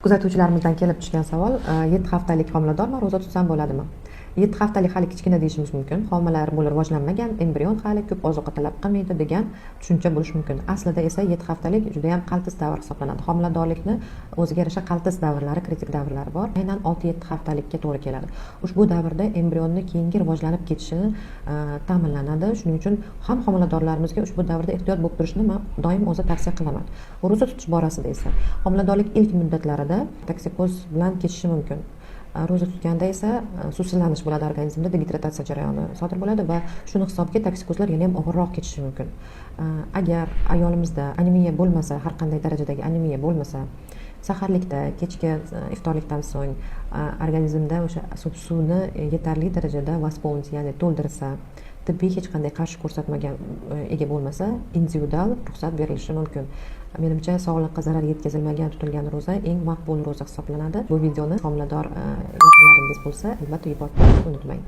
Kuzatuvchilarimizdan kelib tushgan savol: 7 haftalik homiladorman, ro'za tutsam bo'ladimi? 7 haftalik hali kichkina deyishimiz mumkin. Homilalar bo'li rivojlanmagan, embrion hali ko'p ozuqa talab qilmaydi degan tushuncha bo'lishi mumkin. Aslida esa 7 haftalik juda ham qaltis davr hisoblanadi. Homiladorlikni o'ziga yarasha qaltis davrlari, kritik davrlari bor. Aynan 6-7 haftalikka to'g'ri keladi. Ushbu davrda embrionni keyingi rivojlanib ketishini ta'minlanadi. Shuning uchun ham homiladorlarimizga ushbu davrda ehtiyot bo'lib turishni men doim o'zi tavsiya qilaman. Ro'za tutish borasida esa homiladorlik ilk muddatlarida toksikoz bilan kechishi mumkin. Ro'za tutganda esa suvsizlanish bo'ladi, organizmda degidratatsiya jarayoni sodir bo'ladi va shuni hisobga toksikozlar yana ham og'irroq kechishi mumkin. Agar ayolimizda anemiya bo'lmasa, har qanday darajadagi anemiya bo'lmasa, saharlikda, kechki iftorlikdan so'ng organizmda o'sha suvni yetarli darajada восполнить, ya'ni to'ldirsa, tibbiy hech qanday qarshi ko'rsatmaga ega bo'lmasa, individual ruxsat berilishi mumkin. Menimcha sog'liqqa zarar yetkazilmagan tutilgan ro'za eng maqbul ro'za hisoblanadi. Bu videoni homilador yaqinlaringiz bo'lsa, albatta yuborishni unutmang.